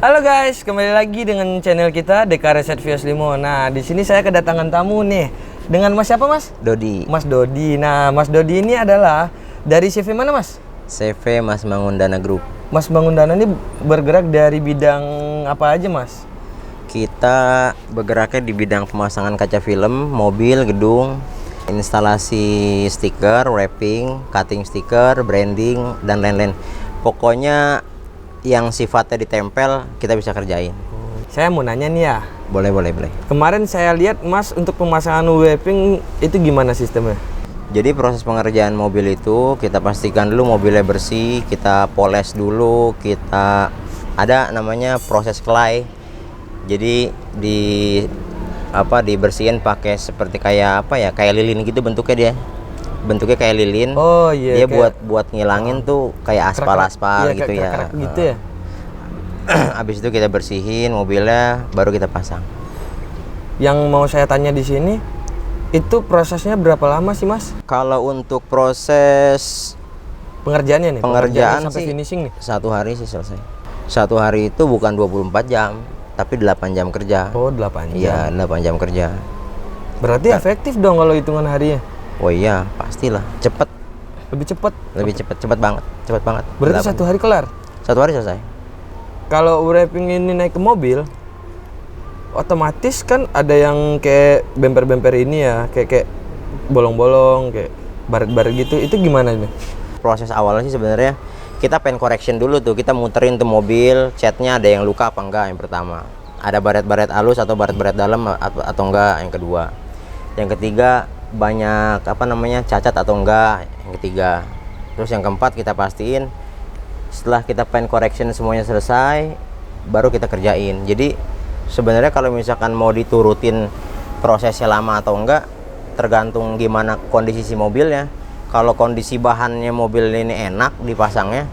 Halo guys, kembali lagi dengan channel kita DK Reset Vios Limo. Nah, di sini saya kedatangan tamu nih dengan Mas siapa, Mas? Dodi. Mas Dodi. Nah, Mas Dodi ini adalah dari CV mana, Mas? CV Mas Mangundana Group. Mas Mangundana ini bergerak dari bidang apa aja, Mas? Kita bergeraknya di bidang pemasangan kaca film, mobil, gedung, instalasi stiker, wrapping, cutting stiker, branding, dan lain-lain. Pokoknya yang sifatnya ditempel kita bisa kerjain. Saya mau nanya nih ya. Boleh. Kemarin saya lihat Mas untuk pemasangan wrapping itu gimana sistemnya? Jadi proses pengerjaan mobil itu kita pastikan dulu mobilnya bersih, kita poles dulu, kita ada namanya proses clay. Jadi dibersihin pakai seperti kayak kayak lilin gitu bentuknya dia. Bentuknya kayak lilin. Oh iya. Dia buat ngilangin tuh kayak aspal-aspal gitu ya. Kerak gitu ya. Habis itu kita bersihin mobilnya, baru kita pasang. Yang mau saya tanya di sini, itu prosesnya berapa lama sih, Mas? Kalau untuk proses Pengerjaannya pengerjaan sampai sih finishing nih. 1 hari sih selesai. 1 hari itu bukan 24 jam, tapi 8 jam kerja. Oh, 8 jam. Iya, 8 jam kerja. Berarti efektif dong kalau hitungan harinya. Oh iya, pastilah. Cepet. Lebih cepat. Cepet banget. Berarti 1 hari kelar. 1 hari selesai. Kalau wrapping ini naik ke mobil, otomatis kan ada yang kayak bemper-bemper ini ya, kayak bolong-bolong, kayak baret-baret gitu. Itu gimana nih? Proses awalnya sih sebenarnya kita paint correction dulu tuh. Kita muterin tuh mobil, catnya ada yang luka apa enggak yang pertama. Ada baret-baret halus atau baret-baret dalam atau enggak yang kedua. Yang ketiga banyak cacat atau enggak yang ketiga. Terus yang keempat kita pastiin setelah kita paint correction semuanya selesai baru kita kerjain. Jadi sebenarnya kalau misalkan mau diturutin prosesnya lama atau enggak tergantung gimana kondisi si mobilnya. Kalau kondisi bahannya mobil ini enak dipasangnya,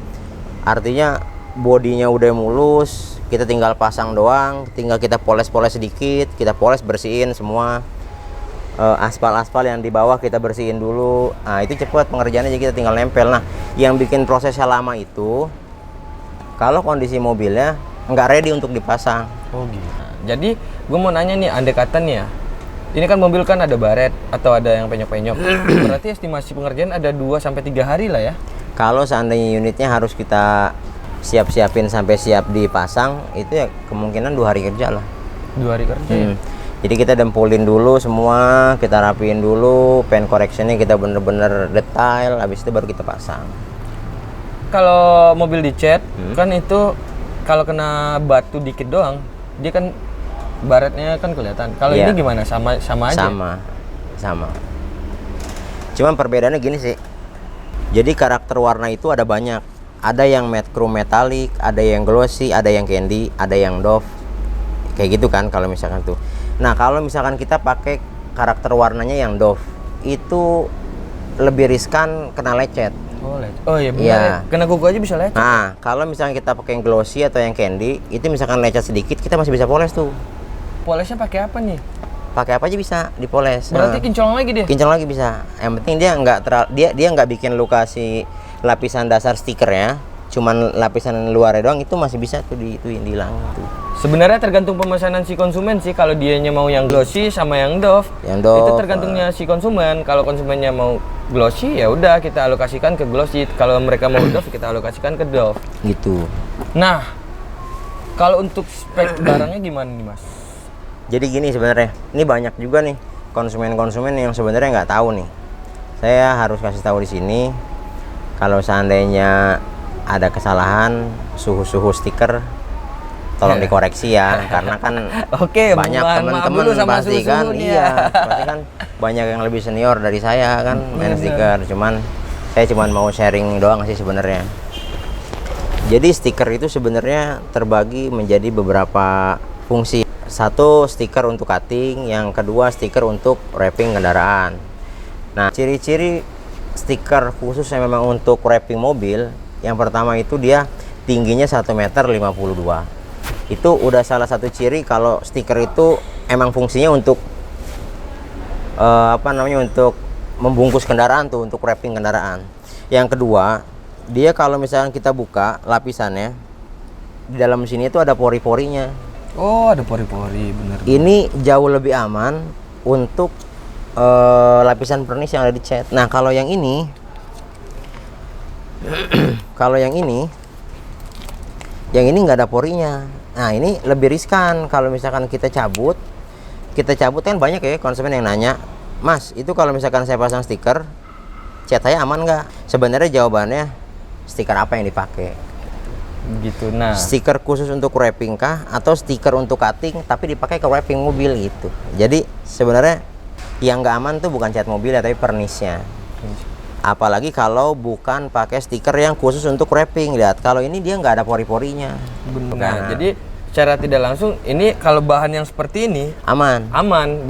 artinya bodinya udah mulus, kita tinggal pasang doang, tinggal kita poles-poles sedikit, kita poles bersihin semua. Aspal-aspal yang di bawah kita bersihin dulu. Nah, itu cepat pengerjaannya, jadi kita tinggal nempel. Nah, yang bikin prosesnya lama itu kalau kondisi mobilnya nggak ready untuk dipasang. Oh gitu. Jadi gue mau nanya nih, andai kata nih ya, ini kan mobil kan ada baret atau ada yang penyok-penyok. Berarti estimasi pengerjaan ada 2-3 hari lah ya? Kalau seandainya unitnya harus kita siapin sampai siap dipasang, itu ya kemungkinan 2 hari kerja lah. 2 hari kerja ya? Jadi kita dempulin dulu semua, kita rapiin dulu, paint correctionnya kita bener-bener detail, habis itu baru kita pasang. Kalau mobil dicat, kan itu kalau kena batu dikit doang, dia kan baretnya kan kelihatan. Kalau ini gimana? Sama aja? Sama. Cuman perbedaannya gini sih. Jadi karakter warna itu ada banyak. Ada yang matte chrome metallic, ada yang glossy, ada yang candy, ada yang doff. Kayak gitu kan kalau misalkan tuh. Nah, kalau misalkan kita pakai karakter warnanya yang doff, itu lebih riskan kena lecet. Oh iya benar ya. Kena kuku aja bisa lecet. Nah, kalau misalkan kita pakai yang glossy atau yang candy, itu misalkan lecet sedikit, kita masih bisa poles tuh. Polesnya pakai apa nih? Pakai apa aja bisa dipoles. Berarti kinclong lagi dia? Kinclong lagi bisa. Yang penting dia nggak bikin luka si lapisan dasar stikernya, cuman lapisan luarnya doang, itu masih bisa tuh dihilangin tuh. Sebenarnya tergantung pemesanan si konsumen sih, kalau dianya mau yang glossy sama yang doff. Itu tergantungnya si konsumen. Kalau konsumennya mau glossy ya udah kita alokasikan ke glossy. Kalau mereka mau doff kita alokasikan ke doff. Gitu. Nah, kalau untuk spek barangnya gimana nih, Mas? Jadi gini sebenarnya, ini banyak juga nih konsumen-konsumen yang sebenarnya nggak tahu nih. Saya harus kasih tahu di sini, kalau seandainya ada kesalahan suhu stiker, tolong dikoreksi ya, karena kan banyak teman-teman pasti kan, pasti kan banyak yang lebih senior dari saya kan main stiker. Saya cuman mau sharing doang sih sebenarnya. Jadi stiker itu sebenarnya terbagi menjadi beberapa fungsi. Satu, stiker untuk cutting, yang kedua stiker untuk wrapping kendaraan. Nah, ciri-ciri stiker khusus yang memang untuk wrapping mobil, yang pertama itu dia tingginya 1,52 meter. Itu udah salah satu ciri kalau stiker itu emang fungsinya untuk untuk membungkus kendaraan tuh, untuk wrapping kendaraan. Yang kedua, dia kalau misalnya kita buka lapisannya, di dalam sini itu ada pori-porinya. Oh, ada pori-pori, bener. Ini jauh lebih aman untuk lapisan pernis yang ada di cat. Nah, kalau yang ini kalau yang ini nggak ada porinya. Nah, ini lebih riskan kalau misalkan kita cabut kan banyak ya konsumen yang nanya, Mas, itu kalau misalkan saya pasang stiker, cat saya aman nggak? Sebenarnya jawabannya, stiker apa yang dipakai? Gitu. Nah, Stiker khusus untuk wrapping kah? Atau stiker untuk cutting tapi dipakai ke wrapping mobil gitu. Jadi sebenarnya yang nggak aman tuh bukan cat mobil ya, tapi pernisnya. Apalagi kalau bukan pakai stiker yang khusus untuk wrapping. Lihat, kalau ini dia nggak ada pori-porinya. nah, jadi secara tidak langsung ini kalau bahan yang seperti ini Aman.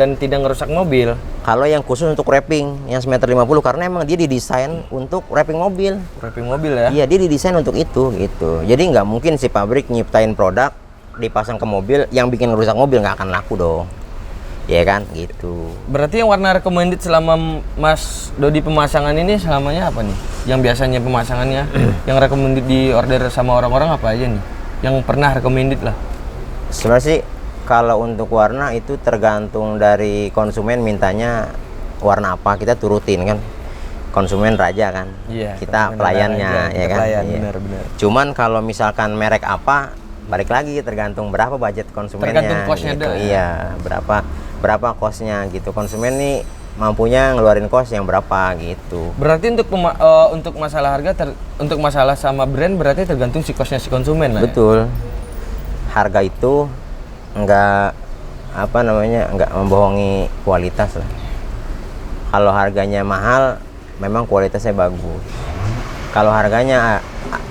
dan tidak ngerusak mobil. Kalau yang khusus untuk wrapping yang 1,50 m, karena emang dia didesain untuk wrapping mobil. Wrapping mobil ya? Iya, dia didesain untuk itu gitu. Jadi nggak mungkin si pabrik nyiptain produk dipasang ke mobil yang bikin rusak mobil, nggak akan laku dong. Ya kan, gitu. Berarti yang warna recommended selama Mas Dodi pemasangan ini selamanya apa nih? Yang biasanya pemasangannya yang recommended di order sama orang-orang apa aja nih? Yang pernah recommended lah. Sebenarnya sih kalau untuk warna itu tergantung dari konsumen mintanya warna apa, kita turutin kan. Konsumen raja kan. Iya. Kita pelayannya ya kan. Pelayan, Iya. benar. Cuman kalau misalkan merek apa, balik lagi tergantung berapa budget konsumennya. Tergantung cost-nya gitu. deh. Iya, berapa kosnya gitu. Konsumen nih mampunya ngeluarin kos yang berapa gitu. Berarti untuk masalah harga untuk masalah sama brand berarti tergantung si kosnya si konsumen lah. Betul. Harga itu nggak membohongi kualitas lah. Kalau harganya mahal, memang kualitasnya bagus. Kalau harganya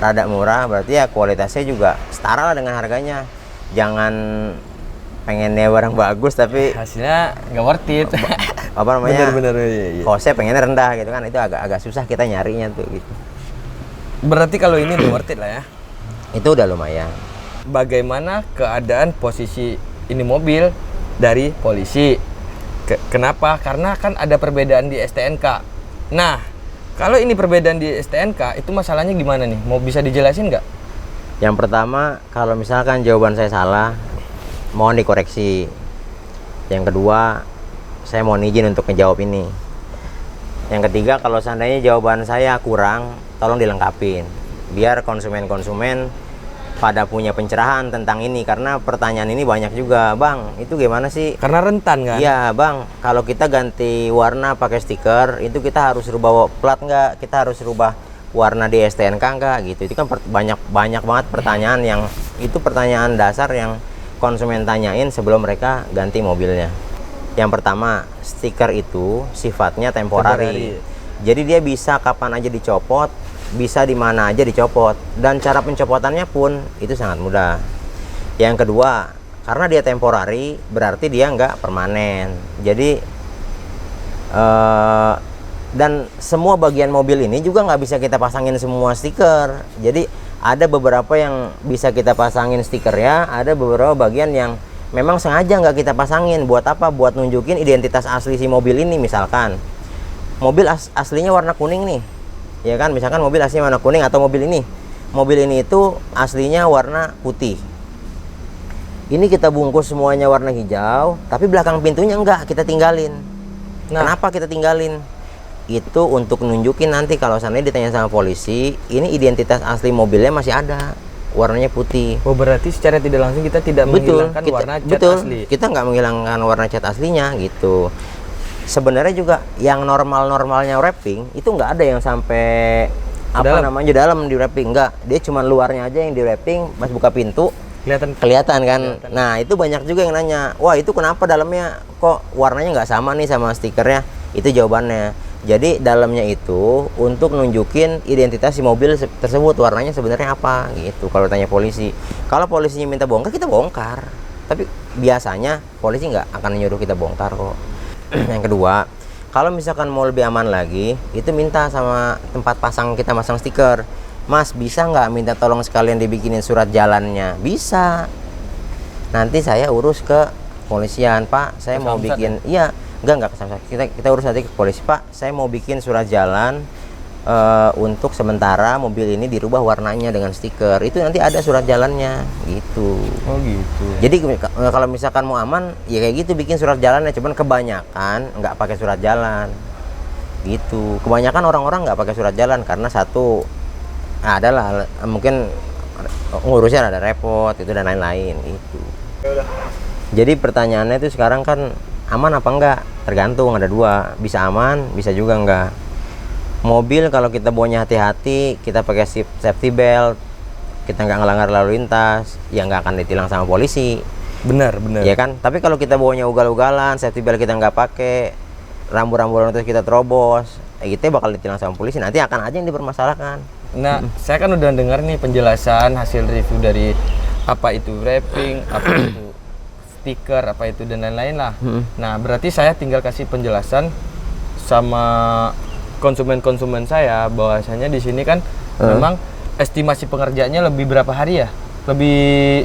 rada murah, berarti ya kualitasnya juga setara lah dengan harganya. Jangan pengennya barang bagus tapi hasilnya nggak worth it. Apa namanya? Bener. Iya. Kosnya pengennya rendah gitu kan, itu agak susah kita nyarinya tuh gitu. Berarti kalau ini udah worth it lah ya. Itu udah lumayan. Bagaimana keadaan posisi ini mobil dari polisi? Kenapa? Karena kan ada perbedaan di STNK. Nah, kalau ini perbedaan di STNK, itu masalahnya gimana nih? Mau bisa dijelasin nggak? Yang pertama, kalau misalkan jawaban saya salah, mohon dikoreksi. Yang kedua, saya mohon izin untuk menjawab ini. Yang ketiga, kalau seandainya jawaban saya kurang, tolong dilengkapin. Biar konsumen-konsumen pada punya pencerahan tentang ini, karena pertanyaan ini banyak juga, Bang, itu gimana sih? Karena rentan kan? Iya, Bang, kalau kita ganti warna pakai stiker, itu kita harus rubah plat nggak? Kita harus rubah warna di STNK nggak? Gitu. Itu kan banyak banget pertanyaan yang itu pertanyaan dasar yang konsumen tanyain sebelum mereka ganti mobilnya. Yang pertama, stiker itu sifatnya temporari. Jadi dia bisa kapan aja dicopot, bisa di mana aja dicopot, dan cara pencopotannya pun itu sangat mudah. Yang kedua, karena dia temporari berarti dia nggak permanen. Jadi dan semua bagian mobil ini juga nggak bisa kita pasangin semua stiker. Jadi ada beberapa yang bisa kita pasangin stikernya, ada beberapa bagian yang memang sengaja nggak kita pasangin. Buat apa? Buat nunjukin identitas asli si mobil ini. Misalkan mobil aslinya warna kuning nih, ya kan, misalkan mobil aslinya warna kuning, atau mobil ini itu aslinya warna putih. Ini kita bungkus semuanya warna hijau, tapi belakang pintunya enggak, kita tinggalin. Kenapa kita tinggalin? Itu untuk nunjukin nanti kalau seandainya ditanya sama polisi, ini identitas asli mobilnya masih ada, warnanya putih. Oh, berarti secara tidak langsung kita tidak menghilangkan warna cat asli. Kita nggak menghilangkan warna cat aslinya gitu. Sebenarnya juga yang normal-normalnya wrapping itu nggak ada yang sampai dalam di wrapping, nggak. Dia cuma luarnya aja yang di wrapping, pas buka pintu kelihatan kan. Nah, itu banyak juga yang nanya, wah itu kenapa dalamnya kok warnanya nggak sama nih sama stikernya? Itu jawabannya. Jadi dalamnya itu untuk nunjukin identitas si mobil tersebut, warnanya sebenarnya apa gitu. Kalau tanya polisi, kalau polisinya minta bongkar, kita bongkar. Tapi biasanya polisi nggak akan nyuruh kita bongkar kok. Yang kedua, kalau misalkan mau lebih aman lagi, itu minta sama tempat kita masang stiker, Mas, bisa nggak minta tolong sekalian dibikinin surat jalannya? Bisa. Nanti saya urus ke polisian, Pak. Saya mau bikin, iya, enggak ke Samsat. Kita urus nanti ke polisi, Pak. Saya mau bikin surat jalan untuk sementara mobil ini dirubah warnanya dengan stiker. Itu nanti ada surat jalannya gitu. Oh gitu. Jadi kalau misalkan mau aman ya kayak gitu, bikin surat jalannya. Cuman kebanyakan nggak pakai surat jalan gitu. Kebanyakan orang-orang nggak pakai surat jalan karena satu adalah mungkin ngurusnya ada repot itu dan lain-lain itu. Jadi pertanyaannya itu sekarang kan aman apa enggak? Tergantung, ada dua, bisa aman bisa juga enggak. Mobil kalau kita bawanya hati-hati, kita pakai safety belt, kita nggak ngelanggar lalu lintas, ya nggak akan ditilang sama polisi. Benar. Ya kan? Tapi kalau kita bawanya ugal-ugalan, safety belt kita nggak pakai, rambu-rambu terus kita terobos, kita bakal ditilang sama polisi. Nanti akan aja yang dipermasalahkan. Nah, saya kan udah dengar nih penjelasan hasil review dari apa itu wrapping, apa itu stiker, apa itu dan lain-lain lah. Nah, berarti saya tinggal kasih penjelasan sama konsumen-konsumen saya bahwasanya di sini kan memang estimasi pengerjaannya lebih berapa hari ya? Lebih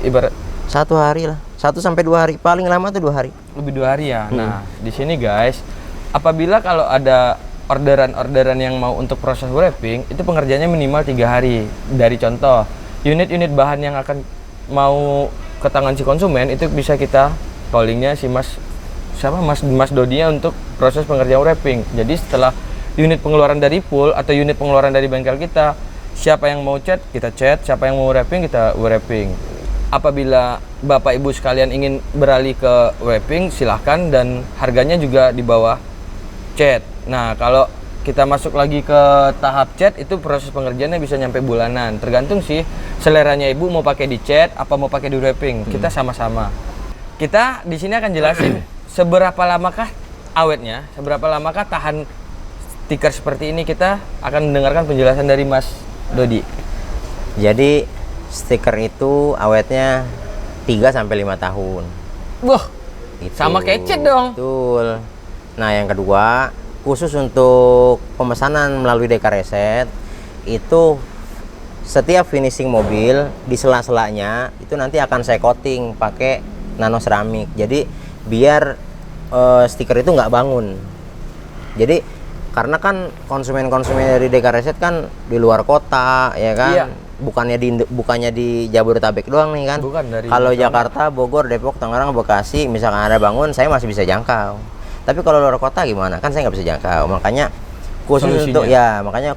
ibarat 1 hari lah, 1 sampai 2 hari, paling lama tuh 2 hari. Lebih 2 hari ya. Nah, di sini guys, apabila kalau ada orderan-orderan yang mau untuk proses wrapping, itu pengerjaannya minimal 3 hari. Dari contoh, unit-unit bahan yang akan mau ke tangan si konsumen itu bisa kita callingnya si Mas Dodinya untuk proses pengerjaan wrapping. Jadi setelah unit pengeluaran dari pool atau unit pengeluaran dari bengkel kita, siapa yang mau cat kita cat, siapa yang mau wrapping kita wrapping. Apabila Bapak Ibu sekalian ingin beralih ke wrapping silahkan, dan harganya juga di bawah cat. Nah, kalau kita masuk lagi ke tahap cat, itu proses pengerjaannya bisa nyampe bulanan. Tergantung sih seleranya Ibu mau pakai di cat apa mau pakai di wrapping. Kita sama-sama. Kita di sini akan jelasin seberapa lamakah awetnya, seberapa lamakah tahan stiker seperti ini. Kita akan mendengarkan penjelasan dari Mas Dodi. Jadi stiker itu awetnya 3 sampai 5 tahun. Wah, Gitu. sama kayak cat dong. Betul. Nah, yang kedua, khusus untuk pemesanan melalui DK Reset, itu setiap finishing mobil di sela-selanya itu nanti akan saya coating pakai nano seramik. Jadi biar stiker itu nggak bangun. Jadi karena kan konsumen-konsumen dari DK Reset kan di luar kota, ya kan? Iya. Bukannya di Jabodetabek doang nih kan? Bukan, dari Kalau Jakarta, Bogor, Depok, Tangerang, Bekasi, misalkan ada bangun, saya masih bisa jangkau. Tapi kalau luar kota gimana? Kan saya nggak bisa jangkau. Makanya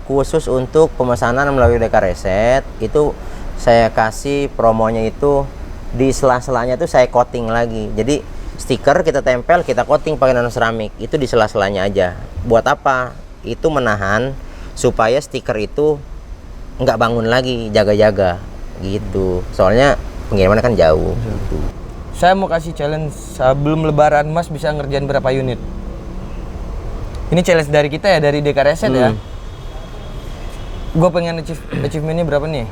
khusus untuk pemesanan melalui DK Reset itu saya kasih promonya itu di sela-selanya tuh saya coating lagi. Jadi stiker kita tempel, kita coating pakai nano seramik, itu di sela-selanya aja. Buat apa? Itu menahan supaya stiker itu nggak bangun lagi, jaga-jaga gitu. Soalnya pengiriman kan jauh. Gitu. Saya mau kasih challenge, sebelum lebaran Mas bisa ngerjain berapa unit? Ini challenge dari kita ya, dari DK Reset ya. Gue pengen achievementnya berapa nih?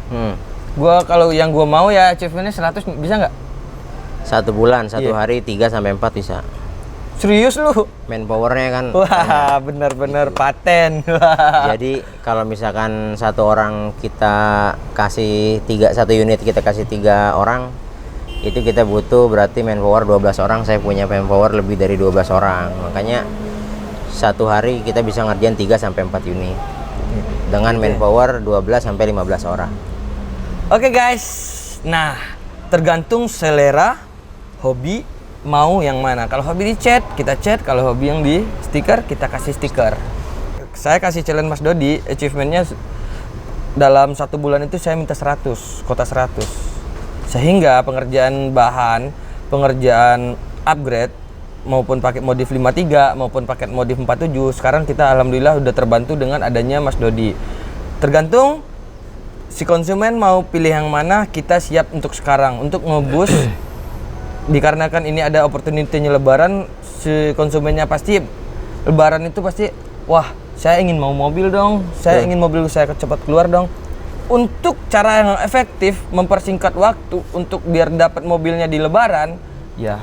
Gua kalau yang gue mau ya achievementnya 100, bisa nggak? 1 bulan, 1 hari 3 sampai 4 bisa. Serius lu? Manpowernya kan. Wah, bener-bener paten. Jadi kalau misalkan 1 orang kita kasih 1 unit kita kasih 3 orang, itu kita butuh berarti manpower 12 orang. Saya punya manpower lebih dari 12 orang. Makanya 1 hari kita bisa ngerjain 3 sampai 4 unit. Dengan manpower 12 sampai 15 orang. Oke guys. Nah, tergantung selera, hobi mau yang mana. Kalau hobi di cat, kita cat. Kalau hobi yang di stiker, kita kasih stiker. Saya kasih challenge Mas Dodi, achievementnya dalam 1 bulan itu saya minta 100, kota 100. Sehingga pengerjaan bahan, pengerjaan upgrade, maupun paket modif 53, maupun paket modif 47, sekarang kita alhamdulillah udah terbantu dengan adanya Mas Dodi. Tergantung si konsumen mau pilih yang mana, kita siap untuk sekarang, untuk ngebus. Dikarenakan ini ada opportunity-nya lebaran, si konsumennya pasti lebaran itu pasti, wah saya ingin mau mobil dong, saya ingin mobil saya cepat keluar dong. Untuk cara yang efektif mempersingkat waktu untuk biar dapat mobilnya di lebaran, ya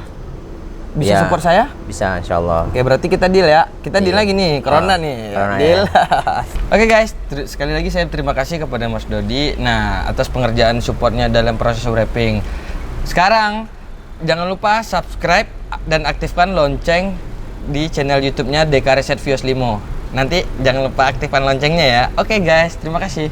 bisa support saya? Bisa, insyaallah. Oke, berarti kita deal ya. Kita deal lagi nih, corona nih. Deal. Ya. Oke guys, sekali lagi saya terima kasih kepada Mas Dodi. Nah, atas pengerjaan supportnya dalam proses wrapping. Sekarang jangan lupa subscribe dan aktifkan lonceng di channel YouTube-nya DK Reset Vios Limo. Nanti jangan lupa aktifkan loncengnya ya. Oke guys, terima kasih.